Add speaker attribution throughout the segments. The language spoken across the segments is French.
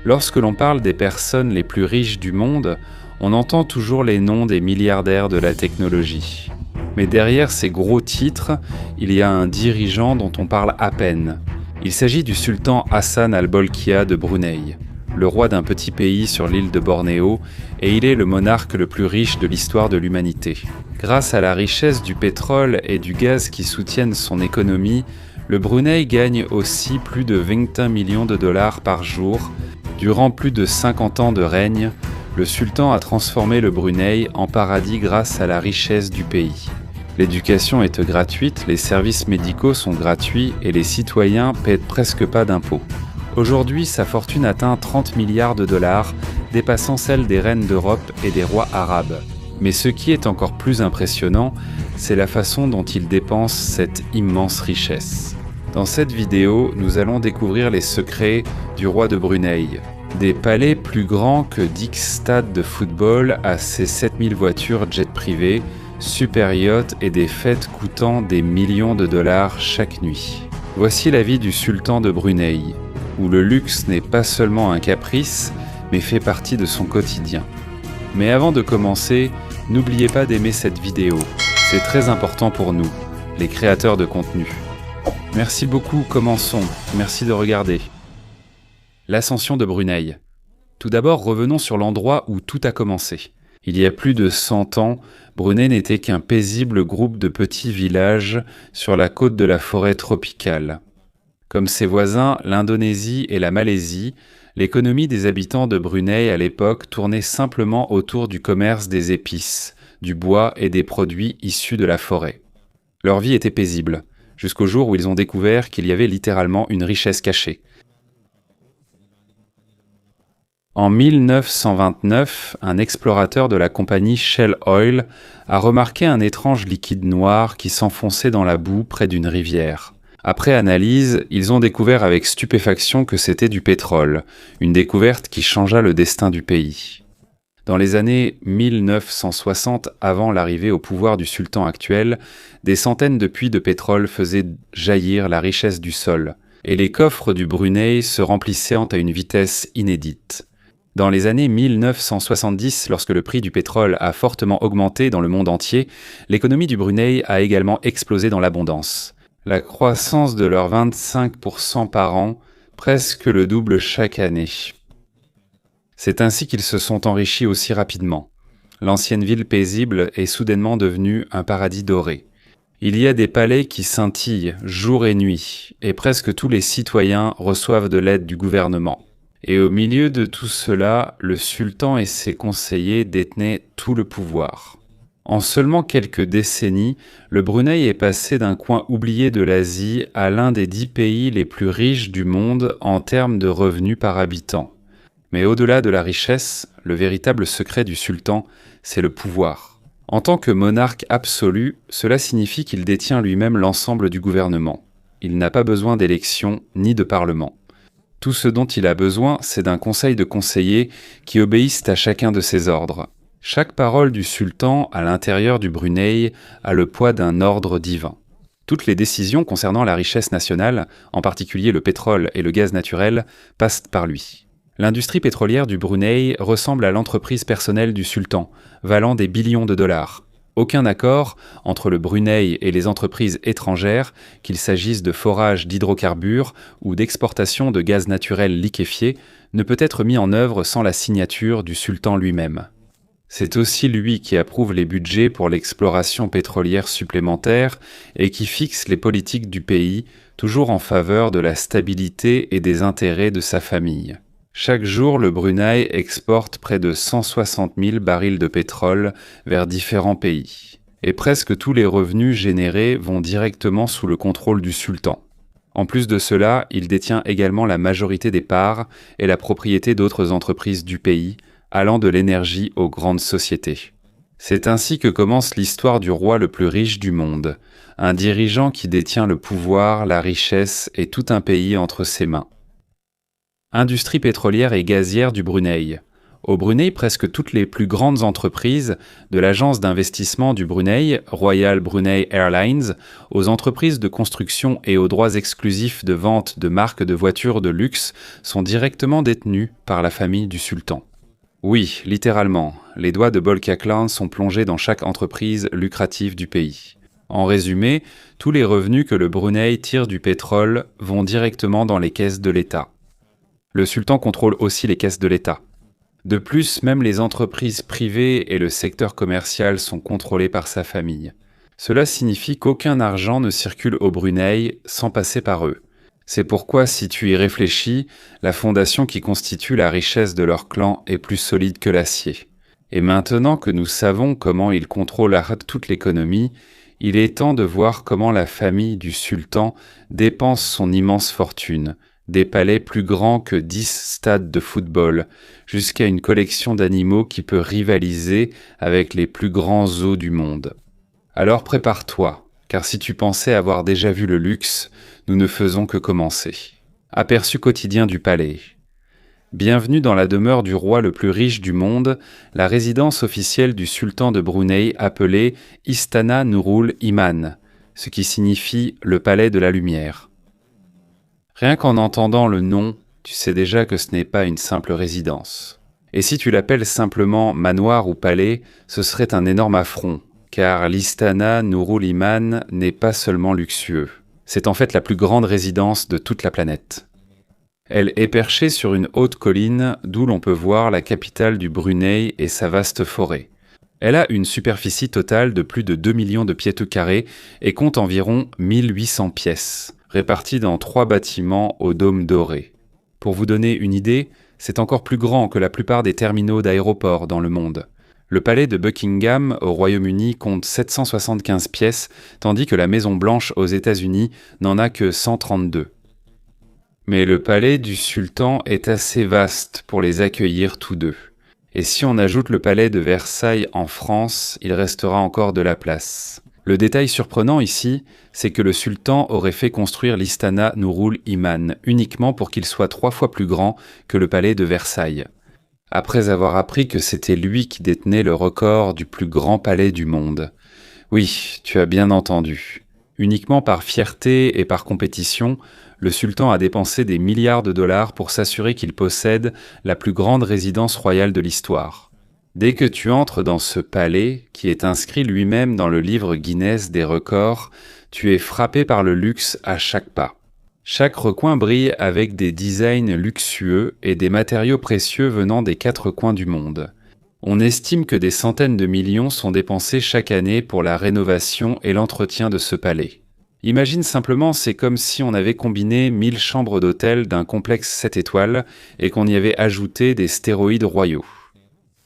Speaker 1: Lorsque l'on parle des personnes les plus riches du monde, on entend toujours les noms des milliardaires de la technologie. Mais derrière ces gros titres, il y a un dirigeant dont on parle à peine. Il s'agit du sultan Hassan al-Bolkiah de Brunei, le roi d'un petit pays sur l'île de Bornéo, et il est le monarque le plus riche de l'histoire de l'humanité. Grâce à la richesse du pétrole et du gaz qui soutiennent son économie, le Brunei gagne aussi plus de 21 millions de dollars par jour. Durant plus de 50 ans de règne, le sultan a transformé le Brunei en paradis grâce à la richesse du pays. L'éducation est gratuite, les services médicaux sont gratuits et les citoyens paient presque pas d'impôts. Aujourd'hui, sa fortune atteint 30 milliards de dollars, dépassant celle des reines d'Europe et des rois arabes. Mais ce qui est encore plus impressionnant, c'est la façon dont il dépense cette immense richesse. Dans cette vidéo, nous allons découvrir les secrets du roi de Brunei. Des palais plus grands que 10 stades de football à ses 7000 voitures jet privées, super yachts et des fêtes coûtant des millions de dollars chaque nuit. Voici la vie du sultan de Brunei, où le luxe n'est pas seulement un caprice, mais fait partie de son quotidien. Mais avant de commencer, n'oubliez pas d'aimer cette vidéo, c'est très important pour nous, les créateurs de contenu. Merci beaucoup, commençons. Merci de regarder. L'ascension de Brunei. Tout d'abord, revenons sur l'endroit où tout a commencé. Il y a plus de 100 ans, Brunei n'était qu'un paisible groupe de petits villages sur la côte de la forêt tropicale. Comme ses voisins, l'Indonésie et la Malaisie, l'économie des habitants de Brunei à l'époque tournait simplement autour du commerce des épices, du bois et des produits issus de la forêt. Leur vie était paisible, jusqu'au jour où ils ont découvert qu'il y avait littéralement une richesse cachée. En 1929, un explorateur de la compagnie Shell Oil a remarqué un étrange liquide noir qui s'enfonçait dans la boue près d'une rivière. Après analyse, ils ont découvert avec stupéfaction que c'était du pétrole, une découverte qui changea le destin du pays. Dans les années 1960, avant l'arrivée au pouvoir du sultan actuel, des centaines de puits de pétrole faisaient jaillir la richesse du sol, et les coffres du Brunei se remplissaient à une vitesse inédite. Dans les années 1970, lorsque le prix du pétrole a fortement augmenté dans le monde entier, l'économie du Brunei a également explosé dans l'abondance. La croissance de leurs 25% par an, presque le double chaque année. C'est ainsi qu'ils se sont enrichis aussi rapidement. L'ancienne ville paisible est soudainement devenue un paradis doré. Il y a des palais qui scintillent jour et nuit, et presque tous les citoyens reçoivent de l'aide du gouvernement. Et au milieu de tout cela, le sultan et ses conseillers détenaient tout le pouvoir. En seulement quelques décennies, le Brunei est passé d'un coin oublié de l'Asie à l'un des 10 pays les plus riches du monde en termes de revenus par habitant. Mais au-delà de la richesse, le véritable secret du sultan, c'est le pouvoir. En tant que monarque absolu, cela signifie qu'il détient lui-même l'ensemble du gouvernement. Il n'a pas besoin d'élections ni de parlement. Tout ce dont il a besoin, c'est d'un conseil de conseillers qui obéissent à chacun de ses ordres. Chaque parole du sultan à l'intérieur du Brunei a le poids d'un ordre divin. Toutes les décisions concernant la richesse nationale, en particulier le pétrole et le gaz naturel, passent par lui. L'industrie pétrolière du Brunei ressemble à l'entreprise personnelle du sultan, valant des billions de dollars. Aucun accord entre le Brunei et les entreprises étrangères, qu'il s'agisse de forage d'hydrocarbures ou d'exportation de gaz naturel liquéfié, ne peut être mis en œuvre sans la signature du sultan lui-même. C'est aussi lui qui approuve les budgets pour l'exploration pétrolière supplémentaire et qui fixe les politiques du pays, toujours en faveur de la stabilité et des intérêts de sa famille. Chaque jour, le Brunei exporte près de 160 000 barils de pétrole vers différents pays. Et presque tous les revenus générés vont directement sous le contrôle du sultan. En plus de cela, il détient également la majorité des parts et la propriété d'autres entreprises du pays, allant de l'énergie aux grandes sociétés. C'est ainsi que commence l'histoire du roi le plus riche du monde, un dirigeant qui détient le pouvoir, la richesse et tout un pays entre ses mains. Industrie pétrolière et gazière du Brunei. Au Brunei, presque toutes les plus grandes entreprises, de l'agence d'investissement du Brunei, Royal Brunei Airlines, aux entreprises de construction et aux droits exclusifs de vente de marques de voitures de luxe, sont directement détenues par la famille du sultan. Oui, littéralement, les doigts de Bolkiah Clan sont plongés dans chaque entreprise lucrative du pays. En résumé, tous les revenus que le Brunei tire du pétrole vont directement dans les caisses de l'État. Le sultan contrôle aussi les caisses de l'État. De plus, même les entreprises privées et le secteur commercial sont contrôlés par sa famille. Cela signifie qu'aucun argent ne circule au Brunei sans passer par eux. C'est pourquoi, si tu y réfléchis, la fondation qui constitue la richesse de leur clan est plus solide que l'acier. Et maintenant que nous savons comment ils contrôlent toute l'économie, il est temps de voir comment la famille du sultan dépense son immense fortune, des palais plus grands que 10 stades de football, jusqu'à une collection d'animaux qui peut rivaliser avec les plus grands zoos du monde. Alors prépare-toi, car si tu pensais avoir déjà vu le luxe, nous ne faisons que commencer. Aperçu quotidien du palais. Bienvenue dans la demeure du roi le plus riche du monde, la résidence officielle du sultan de Brunei appelée Istana Nurul Iman, ce qui signifie le palais de la lumière. Rien qu'en entendant le nom, tu sais déjà que ce n'est pas une simple résidence. Et si tu l'appelles simplement manoir ou palais, ce serait un énorme affront, car l'Istana Nurul Iman n'est pas seulement luxueux. C'est en fait la plus grande résidence de toute la planète. Elle est perchée sur une haute colline d'où l'on peut voir la capitale du Brunei et sa vaste forêt. Elle a une superficie totale de plus de 2 millions de pieds carrés et compte environ 1800 pièces, réparties dans 3 bâtiments au dôme doré. Pour vous donner une idée, c'est encore plus grand que la plupart des terminaux d'aéroports dans le monde. Le palais de Buckingham au Royaume-Uni compte 775 pièces, tandis que la Maison Blanche aux États-Unis n'en a que 132. Mais le palais du sultan est assez vaste pour les accueillir tous deux. Et si on ajoute le palais de Versailles en France, il restera encore de la place. Le détail surprenant ici, c'est que le sultan aurait fait construire l'Istana Nurul Iman uniquement pour qu'il soit 3 fois plus grand que le palais de Versailles. Après avoir appris que c'était lui qui détenait le record du plus grand palais du monde. Oui, tu as bien entendu. Uniquement par fierté et par compétition, le sultan a dépensé des milliards de dollars pour s'assurer qu'il possède la plus grande résidence royale de l'histoire. Dès que tu entres dans ce palais, qui est inscrit lui-même dans le livre Guinness des records, tu es frappé par le luxe à chaque pas. Chaque recoin brille avec des designs luxueux et des matériaux précieux venant des 4 coins du monde. On estime que des centaines de millions sont dépensés chaque année pour la rénovation et l'entretien de ce palais. Imagine simplement, c'est comme si on avait combiné 1000 chambres d'hôtel d'un complexe 7 étoiles et qu'on y avait ajouté des stéroïdes royaux.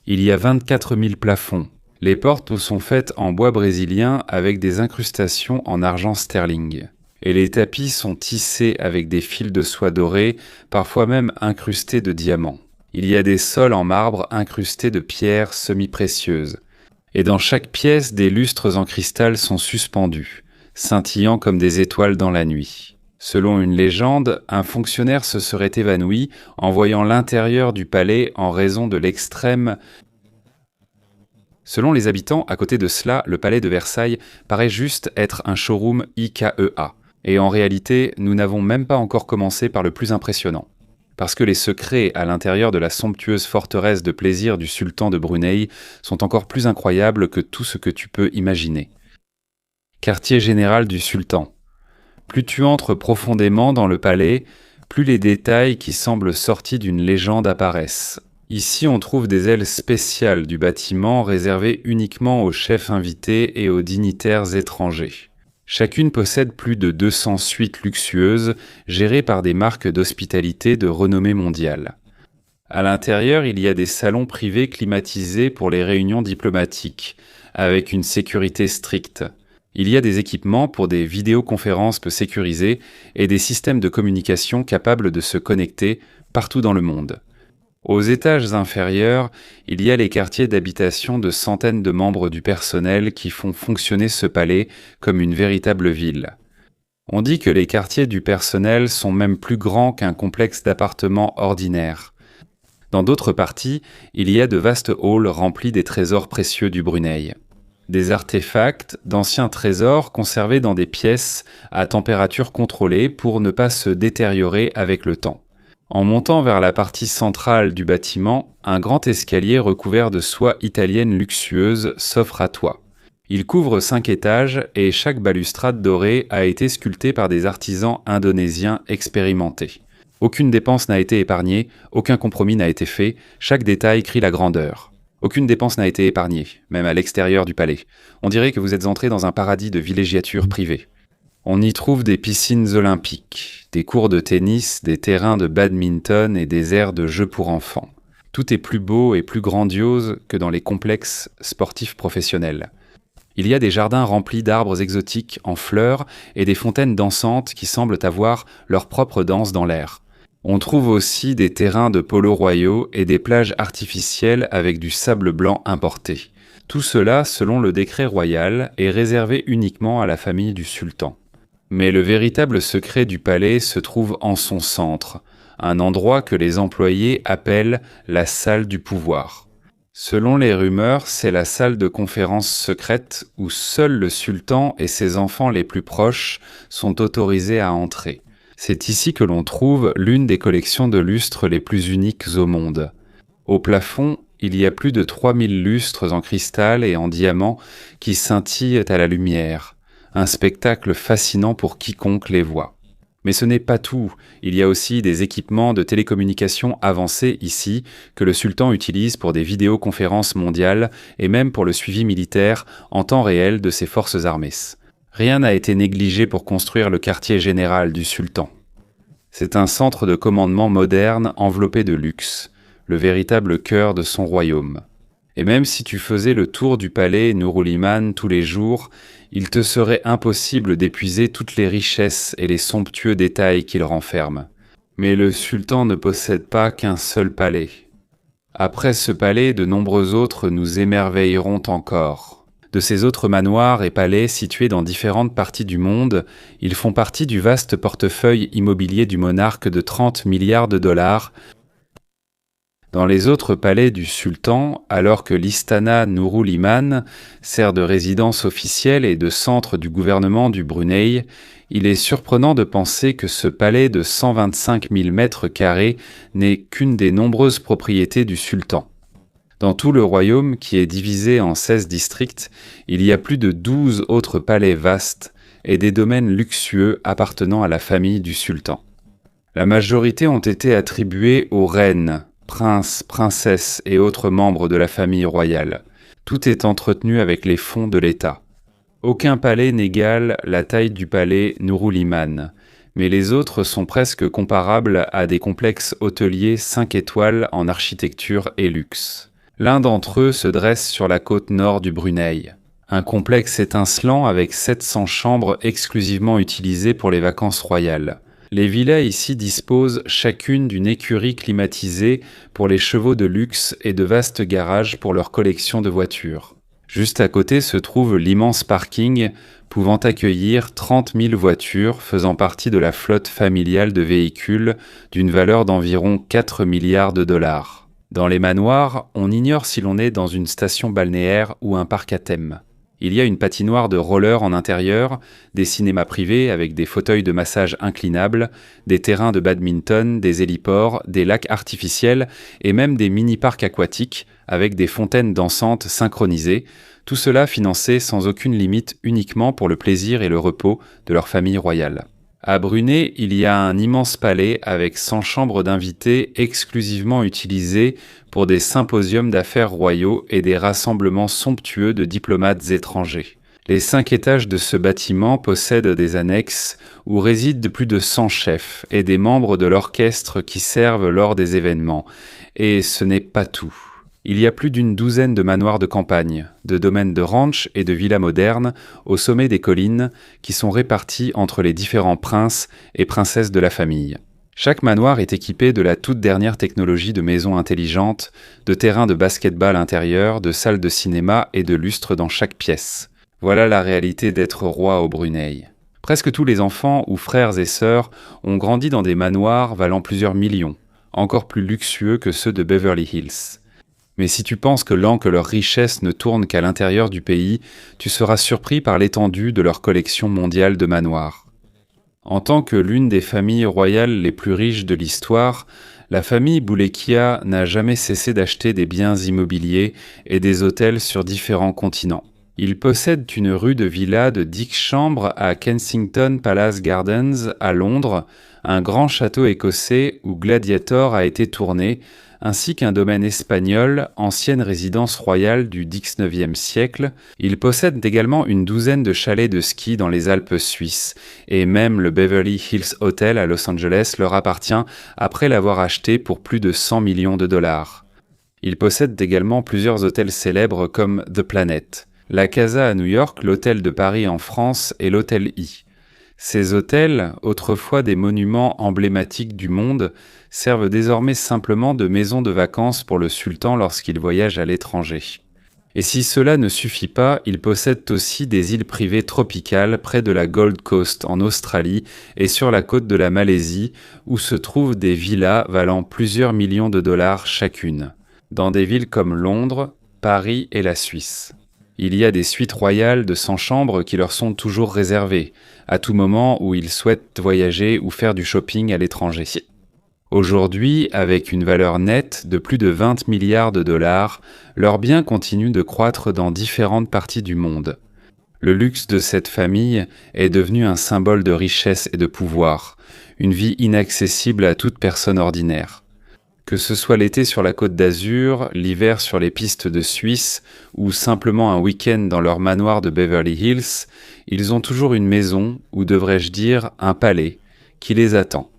Speaker 1: Il y a 24 000 plafonds. Les portes sont faites en bois brésilien avec des incrustations en argent sterling. Et les tapis sont tissés avec des fils de soie dorée, parfois même incrustés de diamants. Il y a des sols en marbre incrustés de pierres semi-précieuses. Et dans chaque pièce, des lustres en cristal sont suspendus, scintillant comme des étoiles dans la nuit. Selon une légende, un fonctionnaire se serait évanoui en voyant l'intérieur du palais en raison de l'extrême. Selon les habitants, à côté de cela, le palais de Versailles paraît juste être un showroom IKEA. Et en réalité, nous n'avons même pas encore commencé par le plus impressionnant. Parce que les secrets à l'intérieur de la somptueuse forteresse de plaisir du sultan de Brunei sont encore plus incroyables que tout ce que tu peux imaginer. Quartier général du sultan. Plus tu entres profondément dans le palais, plus les détails qui semblent sortis d'une légende apparaissent. Ici, on trouve des ailes spéciales du bâtiment réservées uniquement aux chefs invités et aux dignitaires étrangers. Chacune possède plus de 200 suites luxueuses gérées par des marques d'hospitalité de renommée mondiale. À l'intérieur, il y a des salons privés climatisés pour les réunions diplomatiques, avec une sécurité stricte. Il y a des équipements pour des vidéoconférences peu sécurisées et des systèmes de communication capables de se connecter partout dans le monde. Aux étages inférieurs, il y a les quartiers d'habitation de centaines de membres du personnel qui font fonctionner ce palais comme une véritable ville. On dit que les quartiers du personnel sont même plus grands qu'un complexe d'appartements ordinaire. Dans d'autres parties, il y a de vastes halls remplis des trésors précieux du Brunei. Des artefacts, d'anciens trésors conservés dans des pièces à température contrôlée pour ne pas se détériorer avec le temps. En montant vers la partie centrale du bâtiment, un grand escalier recouvert de soie italienne luxueuse s'offre à toi. Il couvre 5 étages et chaque balustrade dorée a été sculptée par des artisans indonésiens expérimentés. Aucune dépense n'a été épargnée, aucun compromis n'a été fait, chaque détail crie la grandeur. Aucune dépense n'a été épargnée, même à l'extérieur du palais. On dirait que vous êtes entré dans un paradis de villégiature privée. On y trouve des piscines olympiques, des cours de tennis, des terrains de badminton et des aires de jeux pour enfants. Tout est plus beau et plus grandiose que dans les complexes sportifs professionnels. Il y a des jardins remplis d'arbres exotiques en fleurs et des fontaines dansantes qui semblent avoir leur propre danse dans l'air. On trouve aussi des terrains de polo royaux et des plages artificielles avec du sable blanc importé. Tout cela, selon le décret royal, est réservé uniquement à la famille du sultan. Mais le véritable secret du palais se trouve en son centre, un endroit que les employés appellent la salle du pouvoir. Selon les rumeurs, c'est la salle de conférence secrète où seul le sultan et ses enfants les plus proches sont autorisés à entrer. C'est ici que l'on trouve l'une des collections de lustres les plus uniques au monde. Au plafond, il y a plus de 3000 lustres en cristal et en diamant qui scintillent à la lumière. Un spectacle fascinant pour quiconque les voit. Mais ce n'est pas tout, il y a aussi des équipements de télécommunication avancés ici que le sultan utilise pour des vidéoconférences mondiales et même pour le suivi militaire en temps réel de ses forces armées. Rien n'a été négligé pour construire le quartier général du sultan. C'est un centre de commandement moderne enveloppé de luxe, le véritable cœur de son royaume. Et même si tu faisais le tour du palais Nurul Iman tous les jours, il te serait impossible d'épuiser toutes les richesses et les somptueux détails qu'il renferme. Mais le sultan ne possède pas qu'un seul palais. Après ce palais, de nombreux autres nous émerveilleront encore. De ces autres manoirs et palais situés dans différentes parties du monde, ils font partie du vaste portefeuille immobilier du monarque de 30 milliards de dollars. Dans les autres palais du sultan, alors que l'Istana Nurul Iman sert de résidence officielle et de centre du gouvernement du Brunei, il est surprenant de penser que ce palais de 125 000 mètres carrés n'est qu'une des nombreuses propriétés du sultan. Dans tout le royaume, qui est divisé en 16 districts, il y a plus de 12 autres palais vastes et des domaines luxueux appartenant à la famille du sultan. La majorité ont été attribués aux reines, princes, princesses et autres membres de la famille royale. Tout est entretenu avec les fonds de l'État. Aucun palais n'égale la taille du palais Nurul Iman, mais les autres sont presque comparables à des complexes hôteliers 5 étoiles en architecture et luxe. L'un d'entre eux se dresse sur la côte nord du Brunei. Un complexe étincelant avec 700 chambres exclusivement utilisées pour les vacances royales. Les villas ici disposent chacune d'une écurie climatisée pour les chevaux de luxe et de vastes garages pour leur collection de voitures. Juste à côté se trouve l'immense parking pouvant accueillir 30 000 voitures faisant partie de la flotte familiale de véhicules d'une valeur d'environ 4 milliards de dollars. Dans les manoirs, on ignore si l'on est dans une station balnéaire ou un parc à thème. Il y a une patinoire de roller en intérieur, des cinémas privés avec des fauteuils de massage inclinables, des terrains de badminton, des héliports, des lacs artificiels et même des mini-parcs aquatiques avec des fontaines dansantes synchronisées, tout cela financé sans aucune limite uniquement pour le plaisir et le repos de leur famille royale. À Brunei, il y a un immense palais avec 100 chambres d'invités exclusivement utilisées pour des symposiums d'affaires royaux et des rassemblements somptueux de diplomates étrangers. Les 5 étages de ce bâtiment possèdent des annexes où résident plus de 100 chefs et des membres de l'orchestre qui servent lors des événements. Et ce n'est pas tout. Il y a plus d'une douzaine de manoirs de campagne, de domaines de ranch et de villas modernes au sommet des collines qui sont répartis entre les différents princes et princesses de la famille. Chaque manoir est équipé de la toute dernière technologie de maisons intelligentes, de terrains de basket-ball intérieurs, de salles de cinéma et de lustres dans chaque pièce. Voilà la réalité d'être roi au Brunei. Presque tous les enfants ou frères et sœurs ont grandi dans des manoirs valant plusieurs millions. encore plus luxueux que ceux de Beverly Hills. Mais si tu penses que leurs richesses ne tournent qu'à l'intérieur du pays, tu seras surpris par l'étendue de leur collection mondiale de manoirs. En tant que l'une des familles royales les plus riches de l'histoire, la famille Boulekya n'a jamais cessé d'acheter des biens immobiliers et des hôtels sur différents continents. Ils possèdent une rue de villas de 10 chambres à Kensington Palace Gardens à Londres, un grand château écossais où Gladiator a été tourné, ainsi qu'un domaine espagnol, ancienne résidence royale du XIXe siècle. Ils possèdent également une douzaine de chalets de ski dans les Alpes suisses, et même le Beverly Hills Hotel à Los Angeles leur appartient après l'avoir acheté pour plus de 100 millions de dollars. Ils possèdent également plusieurs hôtels célèbres comme The Planet, la Casa à New York, l'Hôtel de Paris en France et l'Hôtel I. Ces hôtels, autrefois des monuments emblématiques du monde, servent désormais simplement de maison de vacances pour le sultan lorsqu'il voyage à l'étranger. Et si cela ne suffit pas, ils possèdent aussi des îles privées tropicales près de la Gold Coast en Australie et sur la côte de la Malaisie, où se trouvent des villas valant plusieurs millions de dollars chacune, dans des villes comme Londres, Paris et la Suisse. Il y a des suites royales de 100 chambres qui leur sont toujours réservées, à tout moment où ils souhaitent voyager ou faire du shopping à l'étranger. Aujourd'hui, avec une valeur nette de plus de 20 milliards de dollars, leurs biens continuent de croître dans différentes parties du monde. Le luxe de cette famille est devenu un symbole de richesse et de pouvoir, une vie inaccessible à toute personne ordinaire. Que ce soit l'été sur la Côte d'Azur, l'hiver sur les pistes de Suisse ou simplement un week-end dans leur manoir de Beverly Hills, ils ont toujours une maison, ou devrais-je dire un palais, qui les attend.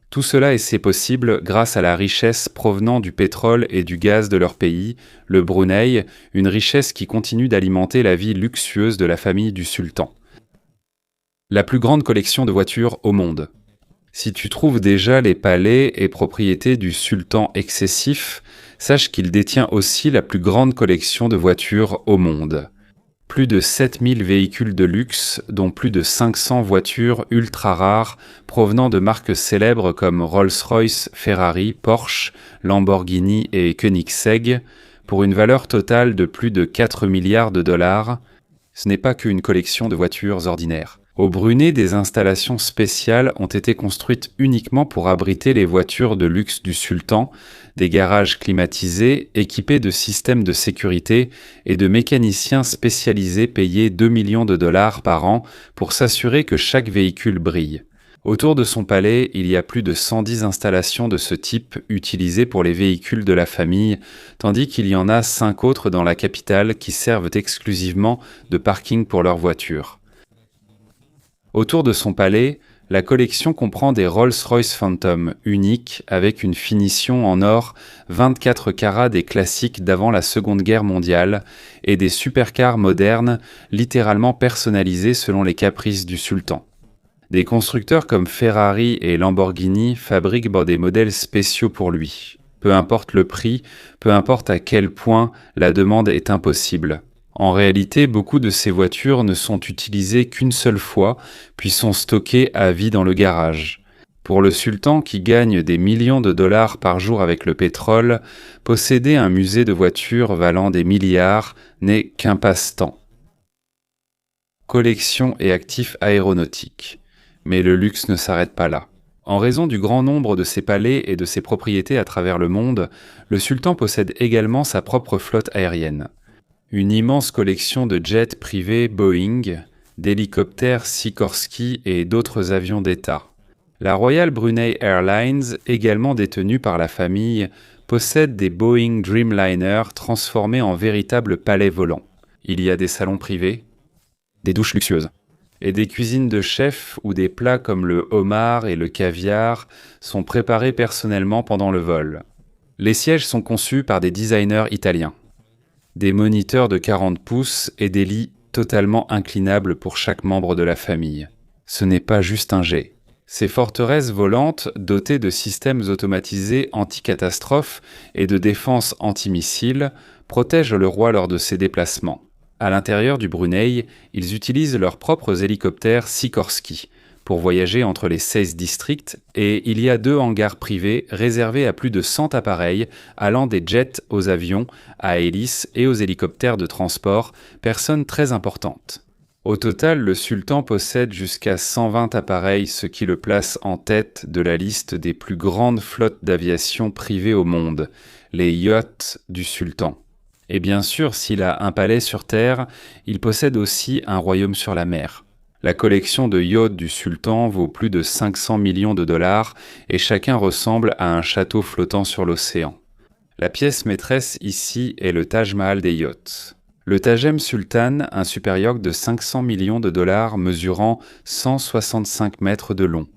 Speaker 1: Tout cela est possible grâce à la richesse provenant du pétrole et du gaz de leur pays, le Brunei, une richesse qui continue d'alimenter la vie luxueuse de la famille du sultan. La plus grande collection de voitures au monde. Si tu trouves déjà les palais et propriétés du sultan excessif, sache qu'il détient aussi la plus grande collection de voitures au monde. Plus de 7000 véhicules de luxe, dont plus de 500 voitures ultra rares provenant de marques célèbres comme Rolls-Royce, Ferrari, Porsche, Lamborghini et Koenigsegg, pour une valeur totale de plus de 4 milliards de dollars. Ce n'est pas qu'une collection de voitures ordinaires. Au Brunei, des installations spéciales ont été construites uniquement pour abriter les voitures de luxe du sultan, des garages climatisés, équipés de systèmes de sécurité et de mécaniciens spécialisés payés 2 millions de dollars par an pour s'assurer que chaque véhicule brille. Autour de son palais, il y a plus de 110 installations de ce type utilisées pour les véhicules de la famille, tandis qu'il y en a 5 autres dans la capitale qui servent exclusivement de parking pour leurs voitures. Autour de son palais, la collection comprend des Rolls-Royce Phantom uniques avec une finition en or 24 carats des classiques d'avant la Seconde Guerre mondiale et des supercars modernes littéralement personnalisés selon les caprices du sultan. Des constructeurs comme Ferrari et Lamborghini fabriquent des modèles spéciaux pour lui. Peu importe le prix, peu importe à quel point la demande est impossible. En réalité, beaucoup de ces voitures ne sont utilisées qu'une seule fois, puis sont stockées à vie dans le garage. Pour le sultan qui gagne des millions de dollars par jour avec le pétrole, posséder un musée de voitures valant des milliards n'est qu'un passe-temps. Collection et actifs aéronautiques. Mais le luxe ne s'arrête pas là. En raison du grand nombre de ses palais et de ses propriétés à travers le monde, le sultan possède également sa propre flotte aérienne. Une immense collection de jets privés Boeing, d'hélicoptères Sikorsky et d'autres avions d'État. La Royal Brunei Airlines, également détenue par la famille, possède des Boeing Dreamliner transformés en véritables palais volants. Il y a des salons privés, des douches luxueuses, et des cuisines de chefs où des plats comme le homard et le caviar sont préparés personnellement pendant le vol. Les sièges sont conçus par des designers italiens. Des moniteurs de 40 pouces et des lits totalement inclinables pour chaque membre de la famille. Ce n'est pas juste un jet. Ces forteresses volantes, dotées de systèmes automatisés anti-catastrophes et de défense anti-missiles, protègent le roi lors de ses déplacements. À l'intérieur du Brunei, ils utilisent leurs propres hélicoptères Sikorsky pour voyager entre les 16 districts et il y a 2 hangars privés réservés à plus de 100 appareils allant des jets aux avions, à hélices et aux hélicoptères de transport, personnes très importantes. Au total, le sultan possède jusqu'à 120 appareils, ce qui le place en tête de la liste des plus grandes flottes d'aviation privées au monde, les yachts du sultan. Et bien sûr, s'il a un palais sur terre, il possède aussi un royaume sur la mer. La collection de yachts du sultan vaut plus de 500 millions de dollars et chacun ressemble à un château flottant sur l'océan. La pièce maîtresse ici est le Taj Mahal des yachts. Le Tajem Sultan, un super yacht de 500 millions de dollars mesurant 165 mètres de long.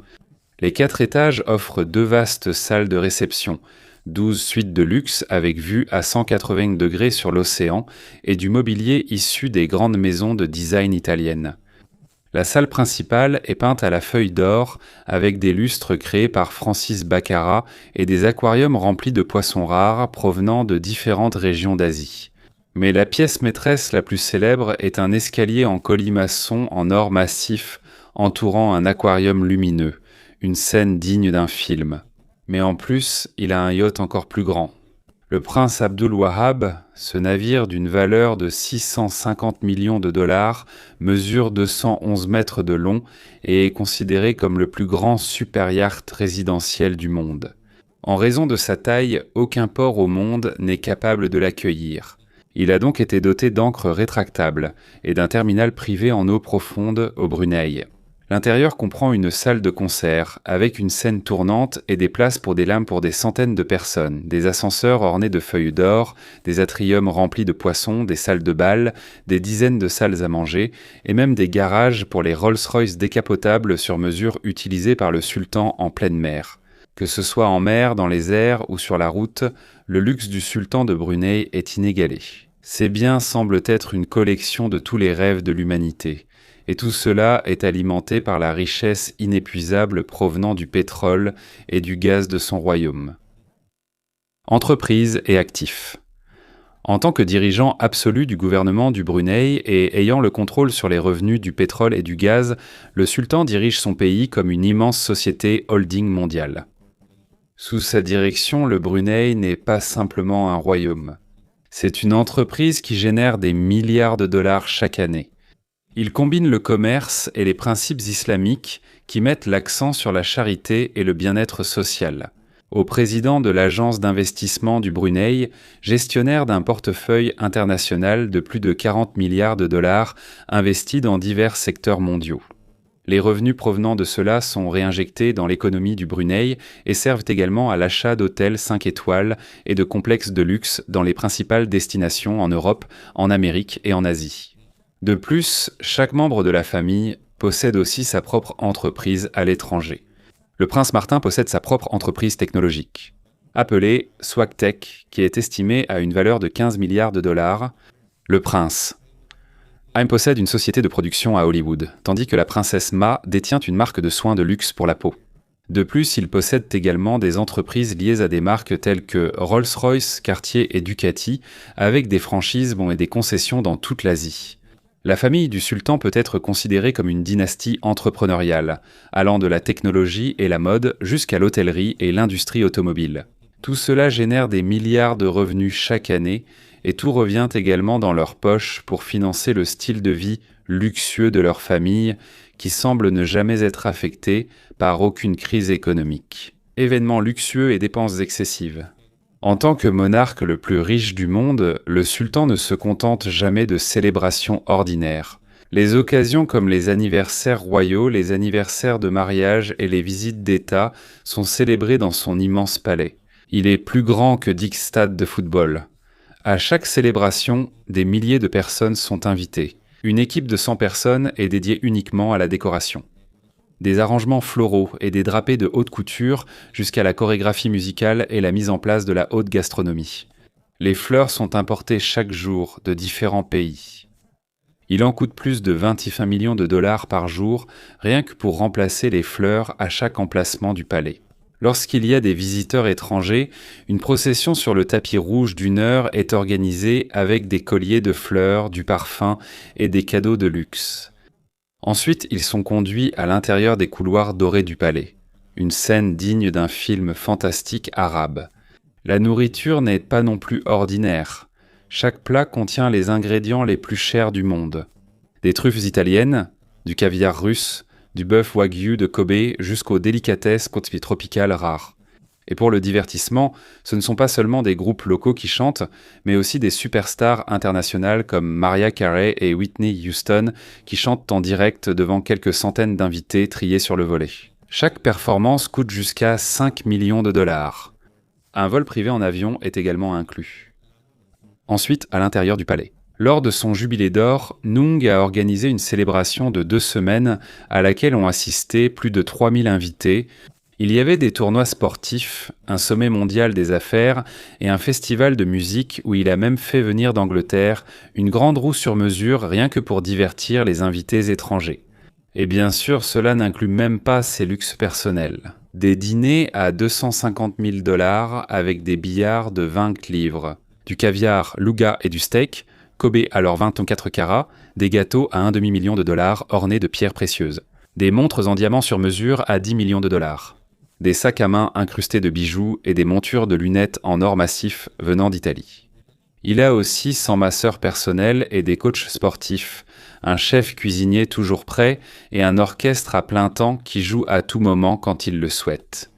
Speaker 1: Les 4 étages offrent 2 vastes salles de réception, 12 suites de luxe avec vue à 180 degrés sur l'océan et du mobilier issu des grandes maisons de design italiennes. La salle principale est peinte à la feuille d'or avec des lustres créés par Francis Baccarat et des aquariums remplis de poissons rares provenant de différentes régions d'Asie. Mais la pièce maîtresse la plus célèbre est un escalier en colimaçon en or massif entourant un aquarium lumineux, une scène digne d'un film. Mais en plus, il a un yacht encore plus grand. Le prince Abdul Wahab, ce navire d'une valeur de 650 millions de dollars, mesure 211 mètres de long et est considéré comme le plus grand super yacht résidentiel du monde. En raison de sa taille, aucun port au monde n'est capable de l'accueillir. Il a donc été doté d'ancres rétractables et d'un terminal privé en eau profonde au Brunei. L'intérieur comprend une salle de concert avec une scène tournante et des places pour des lames pour des centaines de personnes, des ascenseurs ornés de feuilles d'or, des atriums remplis de poissons, des salles de bal, des dizaines de salles à manger et même des garages pour les Rolls-Royce décapotables sur mesure utilisés par le sultan en pleine mer. Que ce soit en mer, dans les airs ou sur la route, le luxe du sultan de Brunei est inégalé. Ces biens semblent être une collection de tous les rêves de l'humanité. Et tout cela est alimenté par la richesse inépuisable provenant du pétrole et du gaz de son royaume. Entreprise et actifs. En tant que dirigeant absolu du gouvernement du Brunei et ayant le contrôle sur les revenus du pétrole et du gaz, le sultan dirige son pays comme une immense société holding mondiale. Sous sa direction, le Brunei n'est pas simplement un royaume. C'est une entreprise qui génère des milliards de dollars chaque année. Il combine le commerce et les principes islamiques qui mettent l'accent sur la charité et le bien-être social. Au président de l'agence d'investissement du Brunei, gestionnaire d'un portefeuille international de plus de 40 milliards de dollars investis dans divers secteurs mondiaux. Les revenus provenant de cela sont réinjectés dans l'économie du Brunei et servent également à l'achat d'hôtels 5 étoiles et de complexes de luxe dans les principales destinations en Europe, en Amérique et en Asie. De plus, chaque membre de la famille possède aussi sa propre entreprise à l'étranger. Le prince Martin possède sa propre entreprise technologique, appelée Swagtech, qui est estimée à une valeur de 15 milliards de dollars. Le prince possède une société de production à Hollywood, tandis que la princesse Ma détient une marque de soins de luxe pour la peau. De plus, il possède également des entreprises liées à des marques telles que Rolls-Royce, Cartier et Ducati, avec des franchises et des concessions dans toute l'Asie. La famille du sultan peut être considérée comme une dynastie entrepreneuriale, allant de la technologie et la mode jusqu'à l'hôtellerie et l'industrie automobile. Tout cela génère des milliards de revenus chaque année, et tout revient également dans leur poche pour financer le style de vie luxueux de leur famille, qui semble ne jamais être affecté par aucune crise économique. Événements luxueux et dépenses excessives. En tant que monarque le plus riche du monde, le sultan ne se contente jamais de célébrations ordinaires. Les occasions comme les anniversaires royaux, les anniversaires de mariage et les visites d'État sont célébrées dans son immense palais. Il est plus grand que 10 stades de football. À chaque célébration, des milliers de personnes sont invitées. Une équipe de 100 personnes est dédiée uniquement à la décoration. Des arrangements floraux et des drapés de haute couture jusqu'à la chorégraphie musicale et la mise en place de la haute gastronomie. Les fleurs sont importées chaque jour de différents pays. Il en coûte plus de 25 millions de dollars par jour rien que pour remplacer les fleurs à chaque emplacement du palais. Lorsqu'il y a des visiteurs étrangers, une procession sur le tapis rouge d'1 heure est organisée avec des colliers de fleurs, du parfum et des cadeaux de luxe. Ensuite, ils sont conduits à l'intérieur des couloirs dorés du palais. Une scène digne d'un film fantastique arabe. La nourriture n'est pas non plus ordinaire. Chaque plat contient les ingrédients les plus chers du monde. Des truffes italiennes, du caviar russe, du bœuf wagyu de Kobe jusqu'aux délicatesses tropicales rares. Et pour le divertissement, ce ne sont pas seulement des groupes locaux qui chantent, mais aussi des superstars internationales comme Mariah Carey et Whitney Houston qui chantent en direct devant quelques centaines d'invités triés sur le volet. Chaque performance coûte jusqu'à 5 millions de dollars. Un vol privé en avion est également inclus. Ensuite, à l'intérieur du palais. Lors de son jubilé d'or, Nung a organisé une célébration de 2 semaines à laquelle ont assisté plus de 3000 invités. Il y avait des tournois sportifs, un sommet mondial des affaires et un festival de musique où il a même fait venir d'Angleterre une grande roue sur mesure rien que pour divertir les invités étrangers. Et bien sûr, cela n'inclut même pas ses luxes personnels. Des dîners à 250 000 dollars avec des billards de 20 livres, du caviar, louga et du steak, Kobe à leurs 24 carats, des gâteaux à un demi-million de dollars ornés de pierres précieuses, des montres en diamant sur mesure à 10 millions de dollars, des sacs à main incrustés de bijoux et des montures de lunettes en or massif venant d'Italie. Il a aussi 100 masseurs personnels et des coachs sportifs, un chef cuisinier toujours prêt et un orchestre à plein temps qui joue à tout moment quand il le souhaite.